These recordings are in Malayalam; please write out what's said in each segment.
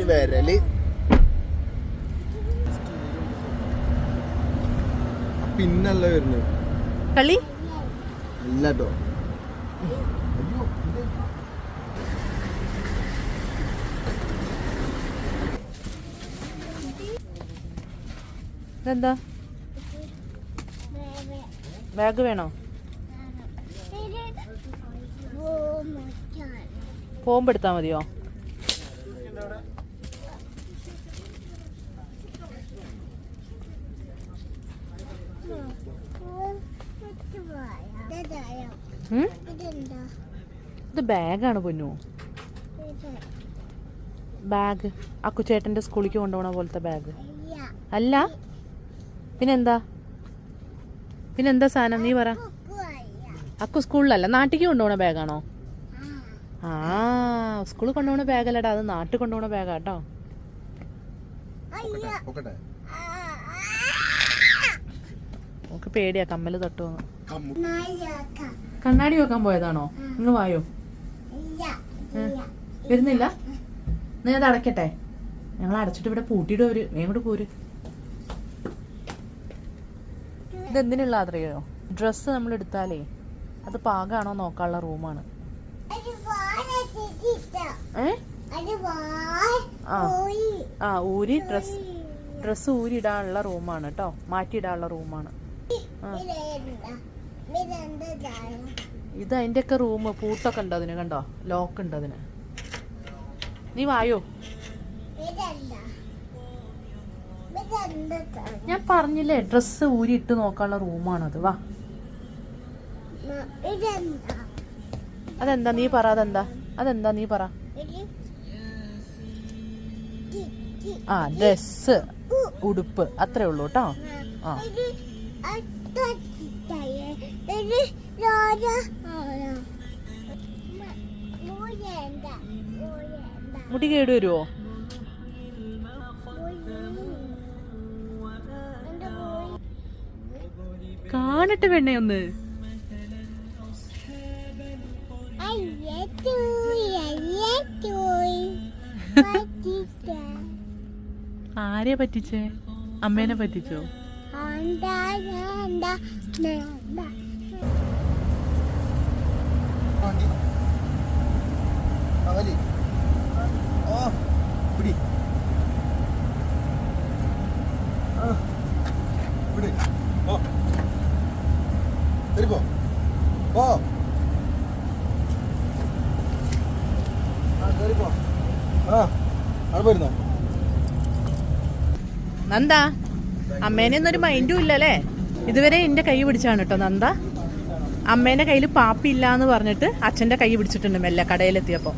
വിരല് പിന്നല്ല വരുന്നത് കളി അല്ലട്ടോ. ഇതെന്താ ബാഗ് വേണോ? പോകുമ്പോ എടുത്താ മതിയോ? ഇത് ബാഗാണ് പൊന്നു. ബാഗ് അക്കുചേട്ടൻ്റെ സ്കൂളിലേക്ക് കൊണ്ടുപോകണ പോലത്തെ ബാഗ് അല്ല. പിന്നെന്താ സാധനം നീ പറ. അക്കു സ്കൂളിലല്ല നാട്ടിലേക്ക് കൊണ്ടുപോകണ ബാഗാണോ? ആ സ്കൂളിൽ കൊണ്ടുപോകണ ബാഗല്ലടാ, അത് നാട്ടിൽ കൊണ്ടുപോകണ ബാഗാട്ടോ. നമുക്ക് പേടിയാ കമ്മല് തട്ടോ. കണ്ണാടി വെക്കാൻ പോയതാണോ? ഇങ്ങ് വായോ. വരുന്നില്ല? നീ അത് അടയ്ക്കട്ടെ. ഞങ്ങൾ അടച്ചിട്ട് ഇവിടെ പൂട്ടിയിടും അവര്. എങ്ങോട്ട് പോര്. ഇതെന്തിനുള്ള അറിയോ? ഡ്രസ്സ് നമ്മൾ എടുത്താലേ അത് പാകാണോ നോക്കാനുള്ള റൂമാണ്. ഊരി ഡ്രസ്സ് ഊരി ഇടാനുള്ള റൂമാണ് കേട്ടോ, മാറ്റിയിടാനുള്ള റൂമാണ് ഇത്. അതിന്റെ ഒക്കെ റൂം പൂട്ടൊക്കെ ഉണ്ട് അതിന്, കണ്ടോ? ലോക്ക് ഉണ്ട് അതിന്. നീ വായോ. ഞാൻ പറഞ്ഞില്ലേ ഡ്രസ്സ് ഊരി ഇട്ട് നോക്കാനുള്ള റൂമാണത്. വാ. അതെന്താ നീ പറ. അതെന്താ നീ പറ. ആ ഡ്രസ്സ് ഉടുപ്പ് അത്രേ ഉള്ളൂ കേട്ടോ. ആ മുടി കേട് വരുവോ? കാണട്ടെ പെണ്ണയൊന്ന്. ആരെയാ പറ്റിച്ചേ? അമ്മേനെ പറ്റിച്ചോ? നന്ദ അമ്മേനെ ഒന്നൊരു മൈൻഡും ഇല്ലല്ലേ ഇതുവരെ. എന്റെ കൈ പിടിച്ചാണ് കേട്ടോ നന്ദ. അമ്മേന്റെ കയ്യിൽ പാപ്പി ഇല്ല എന്ന് പറഞ്ഞിട്ട് അച്ഛന്റെ കൈ പിടിച്ചിട്ടുണ്ട് മെല്ലെ കടയിലെത്തിയപ്പോ.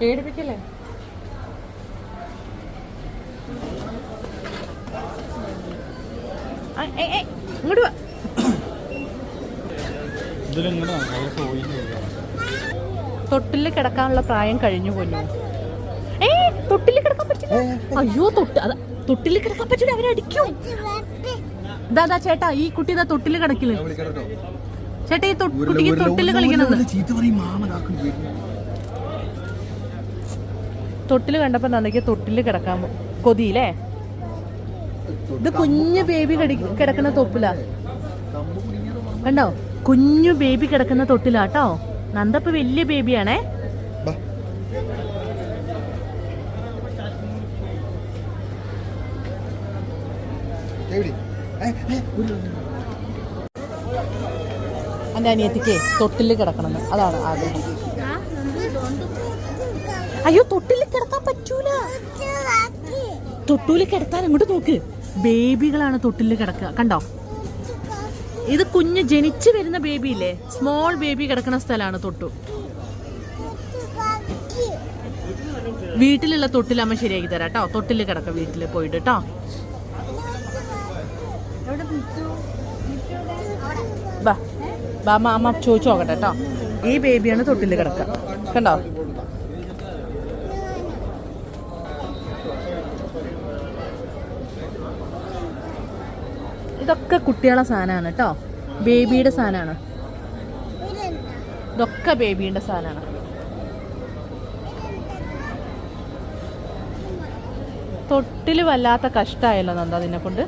പേടിപ്പിക്കല്ലേ. ഇങ്ങോട്ട് വാ. തൊട്ടില് കിടക്കാനുള്ള പ്രായം കഴിഞ്ഞു പോന്നു. തൊട്ടില് കിടക്കാൻ പറ്റില്ല. അയ്യോ തൊട്ടില് കിടക്കാൻ പറ്റില്ല, അവരടിക്കും. ദാദാ ചേട്ടാ ഈ കുട്ടി ഇതാ തൊട്ടില് കിടക്കില്ല. ചേട്ടാ ഈ കുട്ടിക്ക് തൊട്ടില് കളിക്കണത്. തൊട്ടില് കണ്ടപ്പോ നന്ദിക്ക് തൊട്ടില് കിടക്കാൻ കൊതിയില്ലേ. ഇത് കുഞ്ഞു ബേബി കിടക്കുന്ന തൊട്ടിലാ കണ്ടോ. കുഞ്ഞു ബേബി കിടക്കുന്ന തൊട്ടിലാട്ടോ. നന്ദപ്പ വലിയ ബേബിയാണേ. എൻ്റെ അനിയത്തിക്ക് തൊട്ടില് കിടക്കണം, അതാണ് ആഗ്രഹം. അയ്യോ തൊട്ടില് കിടക്കാൻ പറ്റൂല. തൊട്ടൂല് കിടത്താൻ അങ്ങോട്ട് നോക്ക്. ബേബികളാണ് തൊട്ടില് കിടക്കുക, കണ്ടോ? ഇത് കുഞ്ഞ് ജനിച്ചു വരുന്ന ബേബി ഇല്ലേ, സ്മോൾ ബേബി കിടക്കുന്ന സ്ഥലമാണ് തൊട്ടു. വീട്ടിലുള്ള തൊട്ടിലമ്മ ശരിയാക്കി തരാം കേട്ടോ. തൊട്ടില് കിടക്ക വീട്ടിൽ പോയിട്ട് കേട്ടോ. ബാ അമ്മ ചോദിച്ചു നോക്കട്ടെ കേട്ടോ. ഈ ബേബിയാണ് തൊട്ടില് കിടക്കുക, കണ്ടോ? ഇതൊക്കെ കുട്ടികളെ സാധനമാണ് കേട്ടോ, ബേബിയുടെ സാധനമാണ്. ഇതൊക്കെ ബേബിയുടെ സാധനമാണ്. തൊട്ടില് വല്ലാത്ത കഷ്ടമായല്ലോ നന്ദ നിന്നെ കൊണ്ട്.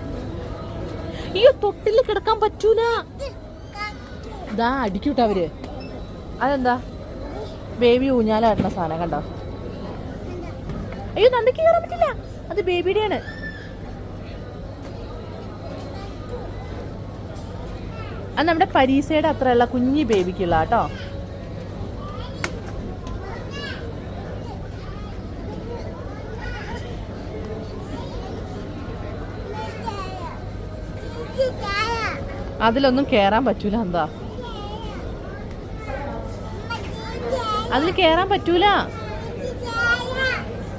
അയ്യോ തൊട്ടില് കിടക്കാൻ പറ്റൂല. ഇതാ അടിക്കൂട്ടോ അവര്. അതെന്താ? ബേബി ഊഞ്ഞാലാടുന്ന സാധനം കണ്ടോ? അയ്യോ നന്ദയ്ക്ക് കയറാൻ പറ്റില്ല, അത് ബേബിയുടെയാണ്. അത് നമ്മുടെ പരീസയുടെ അത്രയുള്ള കുഞ്ഞി ബേബിക്കുള്ള കേട്ടോ. അതിലൊന്നും കേറാൻ പറ്റൂല. എന്താ അതിൽ കേറാൻ പറ്റൂല.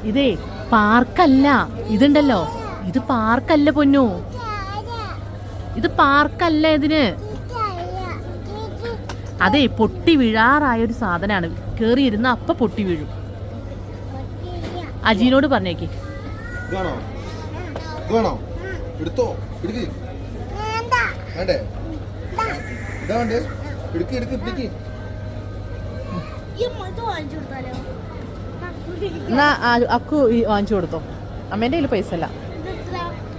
ഇതേ പാർക്കല്ല, ഇതുണ്ടല്ലോ, ഇത് പാർക്കല്ല പൊന്നു, ഇത് പാർക്കല്ല. ഇതിന് അതെ പൊട്ടി വീഴാറായ ഒരു സാധനമാണ്. കേറിയിരുന്ന അപ്പ പൊട്ടി വീഴും. അജീനോട് പറഞ്ഞേക്ക്. എന്നാ അക്കു വാങ്ങിച്ചു കൊടുത്തോ. അമ്മേന്റെ കയ്യിൽ പൈസ അല്ല,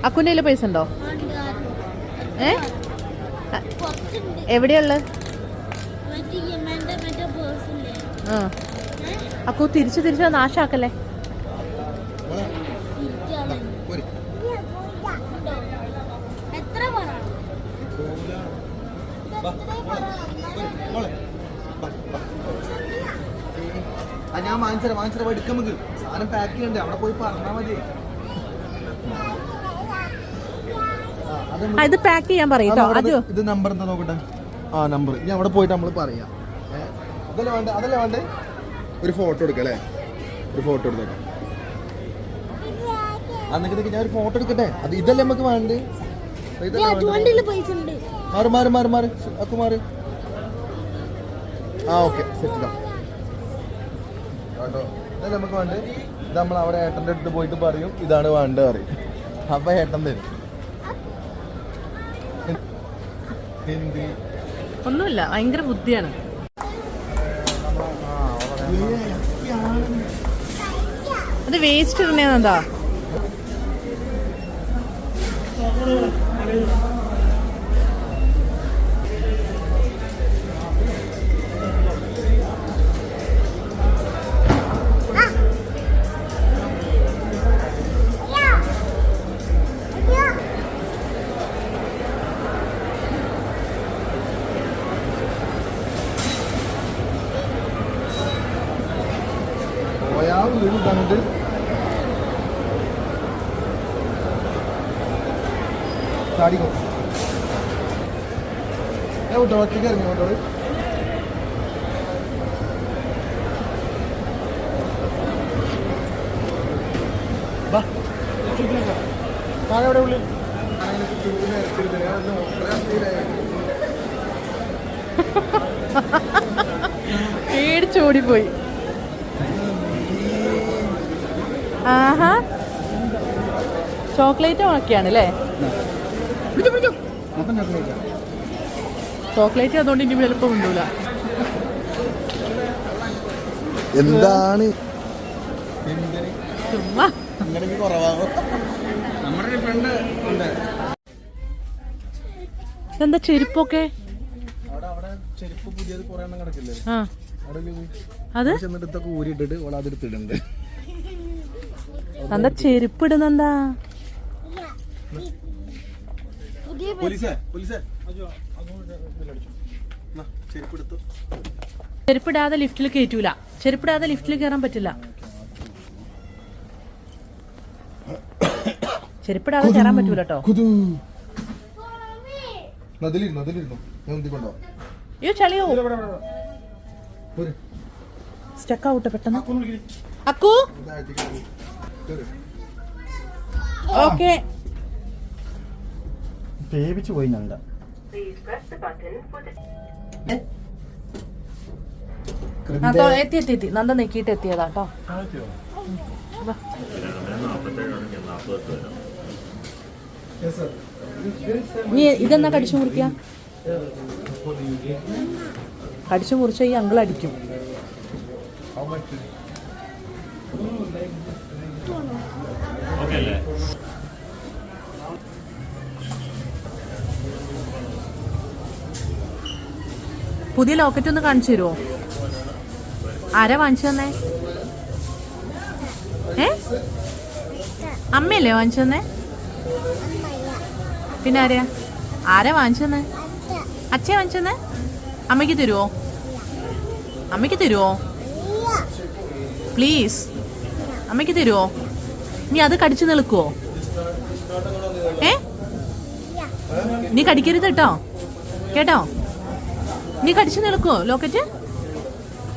അക്കുന്റെ കയ്യിൽ പൈസ ഉണ്ടോ? എവിടെയുള്ള? അക്കു തിരിച്ചു നാശാക്കല്ലേ. ഞാൻ വാങ്ങിച്ചത് എടുക്കാൻ നമുക്ക് സാധനം പാക്ക് ചെയ്യണ്ടേ, അവിടെ പോയി പറഞ്ഞാ മതി. ഇത് പാക്ക് ചെയ്യാൻ പറയട്ടോ. ഇത് നമ്പർ എന്താ നോക്കട്ടെ. ആ നമ്പർ ഞാൻ അവിടെ പോയിട്ട് നമ്മൾ പറയാം. അതല്ലേ വേണ്ടേ? ഒരു ഫോട്ടോ എടുക്കല്ലേ, ഒരു ഫോട്ടോ എടുത്തേക്കാം. അന്നൊക്കെ ഞാൻ ഒരു ഫോട്ടോ എടുക്കട്ടെ. അത് ഇതല്ലേ നമുക്ക് വേണ്ടേ? മാറി അക്കുമാറ്. ആ ഓക്കെ സെറ്റ് കേട്ടോ. ഇതല്ലേ നമുക്ക് വേണ്ടേ? ഇത് നമ്മൾ അവിടെ ഏട്ടൻ്റെ അടുത്ത് പോയിട്ട് പറയും ഇതാണ് വേണ്ടത് പറയും. അപ്പൊ ഏട്ടൻ തരും. ഒന്നുമില്ല, ഭയങ്കര ബുദ്ധിയാണ്. അത് വേസ്റ്റ് ഇടുന്നതാ. വീട് കണ്ട് ചാടിക്കോ. വിട്ടോ ഒറ്റയ്ക്ക് ഇറങ്ങി കേട്ടോ. താഴെ എവിടെ ഉള്ളിൽ പേടിച്ചോടിപ്പോയി. ആഹാ ചോക്ലേറ്റ് ഒക്കെയാണ് അല്ലേ? ചോക്ലേറ്റ് അതുകൊണ്ട് ഇനി എളുപ്പം കൊണ്ടൂല. എന്താണ് ചുമ്മാ എന്താ ചെരുപ്പൊക്കെ? അത് ഊരിട്ടിട്ട് അതെടുത്തിടുന്നുണ്ട്. എന്താ ചെരുപ്പ് ഇടുന്നെന്താ? ചെരുപ്പിടാതെ ലിഫ്റ്റിൽ കയറ്റൂല. ചെരുപ്പിടാതെ ലിഫ്റ്റിൽ കയറാൻ പറ്റില്ല. ചെരുപ്പിടാതെ കയറാൻ പറ്റൂല കേട്ടോ. ഞാൻ ഉന്തിക്കൊണ്ടോ അയ്യോ ചളിയോ സ്റ്റക്ക് ആവട്ടെ പെട്ടെന്ന്. അക്കു ഓക്കെ പേടിച്ചു പോയി നന്ദ. എത്തി നന്ദ നീക്കിയിട്ട് എത്തിയതാ കേട്ടോ. നീ ഇതെന്നാ കടിച്ചു മുറിക്ക? കടിച്ചു മുറിച്ച ഈ അങ്കിൾ അടിക്കും. പുതിയ ലോക്കറ്റ് ഒന്ന് കാണിച്ചു തരുമോ? ആരാ വാങ്ങിച്ചു തന്നേ? അമ്മയല്ലേ വാങ്ങിച്ചു തന്നേ? പിന്നെ ആരാ വാങ്ങിച്ചു തന്നേ? അച്ഛൻ വാങ്ങിച്ചു തന്നേ? അമ്മയ്ക്ക് തരുമോ? അമ്മയ്ക്ക് തരുമോ പ്ലീസ്? അമ്മയ്ക്ക് തരുമോ? നീ അത് കടിച്ചു നിൽക്കുവോ? നീ കടിക്കരുത് കേട്ടോ, കേട്ടോ? നീ കടിച്ചു നിൽക്കുവോ ലോക്കറ്റ്?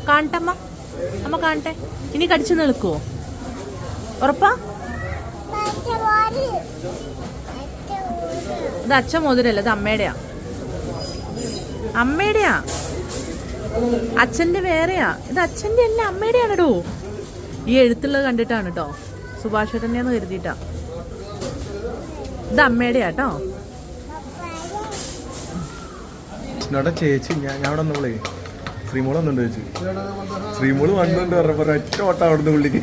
കാണട്ടമ്മ, അമ്മ കാണട്ടെ. ഇനി കടിച്ചു നിൽക്കുവോ? ഉറപ്പാ? ഇത് അച്ഛൻ മോതിരല്ല, ഇത് അമ്മയുടെയാ. അമ്മയുടെയാ, അച്ഛന്റെ വേറെയാ. ഇത് അച്ഛന്റെ അല്ല, അമ്മയുടെയാണെടോ. ഈ എഴുത്തുള്ളത് കണ്ടിട്ടാണ് കേട്ടോ, സുഭാഷ് തന്നെയാന്ന് കരുതിയിട്ടാ. ഇത് അമ്മയുടെയാ കേട്ടോ. ചേച്ചി ഞാൻ അവിടെ വന്നോളേ ശ്രീമോള് വന്നുണ്ട് ചേച്ചി. ശ്രീമോള് വന്നുണ്ട് പറഞ്ഞപ്പോ ഒറ്റ ഓട്ടം അവിടുന്ന് പുള്ളിക്ക്.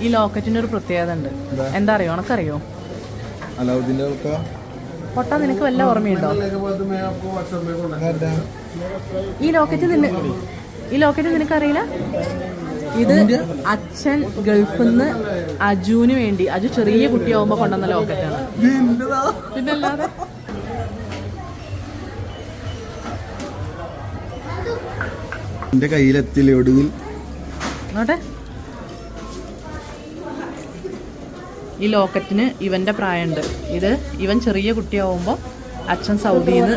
ഈ ലോക്കറ്റിന് ഒരു പ്രത്യേകത ഉണ്ട്. എന്താ അറിയോ? ഉണക്കറിയോ? അലാവുദ്ദീന്റെ പൊട്ടാ നിനക്ക് വല്ല ഓർമ്മയുണ്ടോ? ഈ ലോക്കറ്റ് നിനക്കറിയില്ല? ഇത് അച്ഛൻ ഗൾഫിൽ നിന്ന് അജുവിന് വേണ്ടി, അജു ചെറിയ കുട്ടിയാവുമ്പോ കൊണ്ടുവന്ന ലോക്കറ്റാണ്. പിന്നല്ലാതെ എന്റെ കയ്യിലെത്തില്ല ഒടുവിൽ. നോട്ടെ, ഈ ലോക്കറ്റിന് ഇവന്റെ പ്രായമുണ്ട്. ഇത് ഇവൻ ചെറിയ കുട്ടിയാവുമ്പോ അച്ഛൻ സൗദിയിൽ നിന്ന്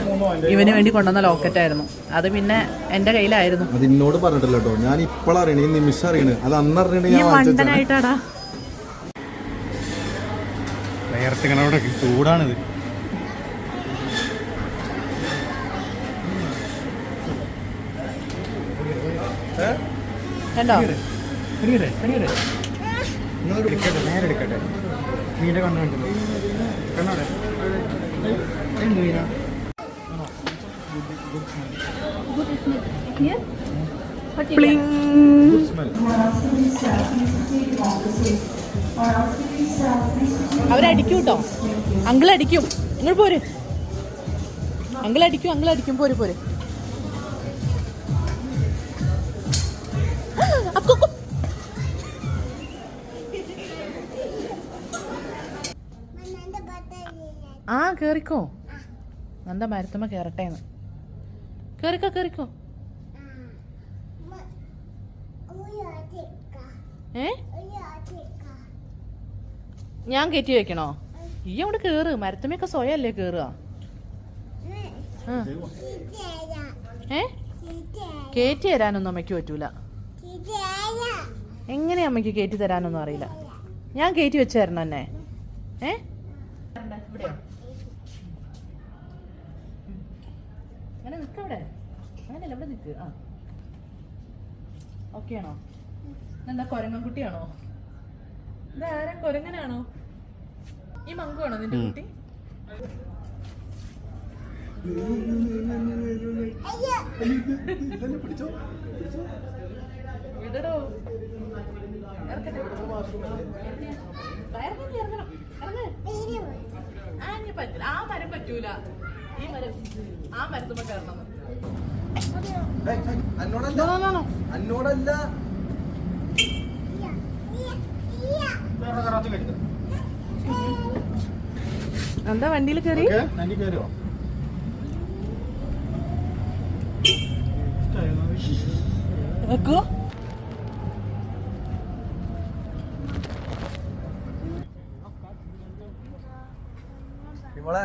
ഇവന് വേണ്ടി കൊണ്ടുവന്ന ലോക്കറ്റായിരുന്നു. അത് പിന്നെ എന്റെ കയ്യിലായിരുന്നു. അത് എന്നോട് പറഞ്ഞിട്ടല്ലോ കേട്ടോ, ഞാൻ ഇപ്പോഴറിയണ, ഈ നിമിഷം അറിയണ. അത് അന്ന് അറിയണ മണ്ടനായിട്ടാടാ. ചൂടാണിത്. കണ്ടോ? നേരെ എടുക്കട്ടെ. നീന്റെ കണ്ണു കണ്ണോടെ അവരടിക്കും കേട്ടോ. അങ്കിൾ അടിക്കും. നിങ്ങൾ പോര്. അങ്കിൾ അടിക്കും. പോര് പോര്. ആ കേറിക്കോ. നന്ദ മരത്തുമ്മ കേറട്ടേന്ന്. കേറിക്കോ. ഞാൻ കയറ്റി വെക്കണോ? ഈ അവിടെ കേറ്. മരത്തുമ്മയൊക്കെ സ്വയല്ലേ കേറുക. കയറ്റി തരാനൊന്നും അമ്മയ്ക്ക് പറ്റൂല. എങ്ങനെ അമ്മയ്ക്ക് കയറ്റി തരാനൊന്നും അറിയില്ല. ഞാൻ കയറ്റി വെച്ച് തരണം എന്നെ. അങ്ങനെ നിൽക്കവിടെ. അങ്ങനെയല്ല, ഇവിടെ നിൽക്ക്. ആ ഓക്കെ ആണോ? എന്താ കൊരങ്ങൻകുട്ടിയാണോ? ഇതാരാ? കൊരങ്ങനാണോ? ഈ മങ്കുവാണോ നിന്റെ കുട്ടി? വിടടോ. ആ മരം പറ്റൂല. ഈ മരം, ആ മരത്തുമ്പോ കയറണം. അന്നോടല്ല. എന്താ വണ്ടിയിൽ കയറി? മോളെ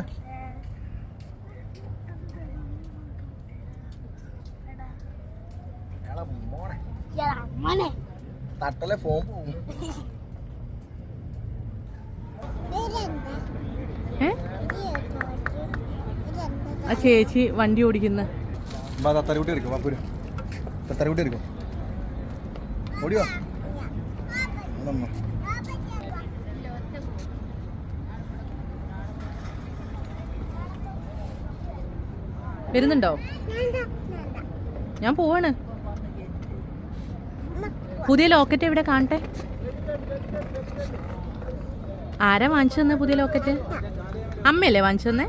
മോനെ തട്ടലെ ഫോൺ പോകും. ആ ചേച്ചി വണ്ടി ഓടിക്കുന്ന തത്തരകുട്ടി എടുക്കും പാപ്പൂര് തത്തരകുട്ടി എടുക്കും ഓടിയോ വരുന്നുണ്ടോ? ഞാൻ പോവാണ്. പുതിയ ലോക്കറ്റ് എവിടെ കാണട്ടെ? ആരാ വാങ്ങിച്ചു തന്നെ പുതിയ ലോക്കറ്റ്? അമ്മയല്ലേ വാങ്ങിച്ചു തന്നെ?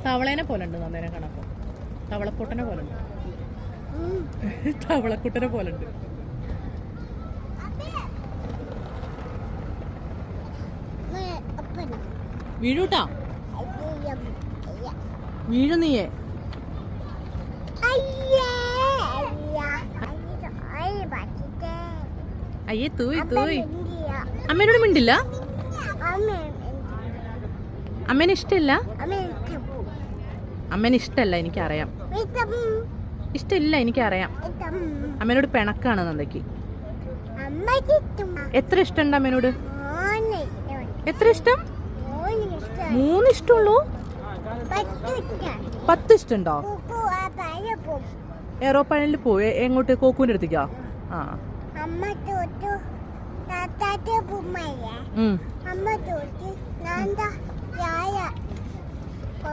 തവളേനെ പോലെ ഉണ്ട് നന്ദേനെ കാണപ്പോ. തവളപ്പൊട്ടനെ പോലെ ഉണ്ട്. തവളക്കുട്ടനെ പോലെ ഉണ്ട്. വീഴൂട്ടാ, വീഴുന്നീയേ. അയ്യേ തൂയി തൂയി. അമ്മേനോട് മിണ്ടില്ല? അമ്മേനെ ഇഷ്ടല്ല? അമ്മേനെ ഇഷ്ടല്ല എനിക്കറിയാം. ഇഷ്ടമില്ല എനിക്കറിയാം. അമ്മേനോട് പിണക്കാണ് നന്ദയ്ക്ക്. എത്ര ഇഷ്ടമുണ്ട് അമ്മേനോട്? എത്ര ഇഷ്ടം? 3 ഇഷ്ടമുള്ളൂ? 10 ഇഷ്ടമുണ്ടോ? എയറോപ്ലെയിനിൽ പോയി എങ്ങോട്ട്? കോക്കൂന്റെ അടുത്തേക്കാ? ആ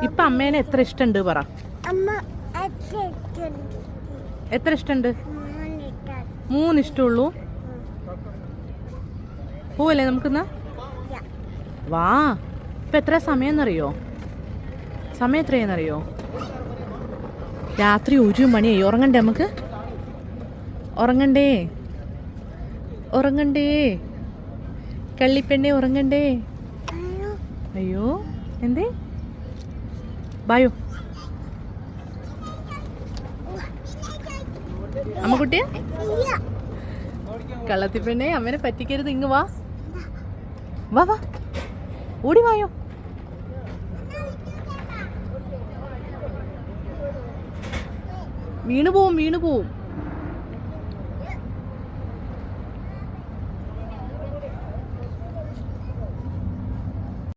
ഇപ്പൊ അമ്മേനെ എത്ര ഇഷ്ടമുണ്ട് പറ. എത്ര ഇഷ്ടമുണ്ട്? 3 ഇഷ്ടമുള്ളൂ. പോവല്ലേ നമുക്കെന്നാ? വാ. ഇപ്പൊ എത്ര സമയം എന്നറിയോ? സമയം എത്രയെന്നറിയോ? രാത്രി 1 മണിയായി. ഉറങ്ങണ്ടേ നമുക്ക്? ഉറങ്ങണ്ടേ? ഉറങ്ങണ്ടേ കള്ളിപ്പെണ്ണെ? ഉറങ്ങണ്ടേ? അയ്യോ എന്തേ? ബായോ അമ്മക്കുട്ടിയെ കള്ളത്തിപ്പെണ്ണെ, അമ്മനെ പറ്റിക്കരുത്. ഇങ്ങ് വാ വാ വാ, ഓടി വായോ. വീണു പോവും, വീണു പോവും.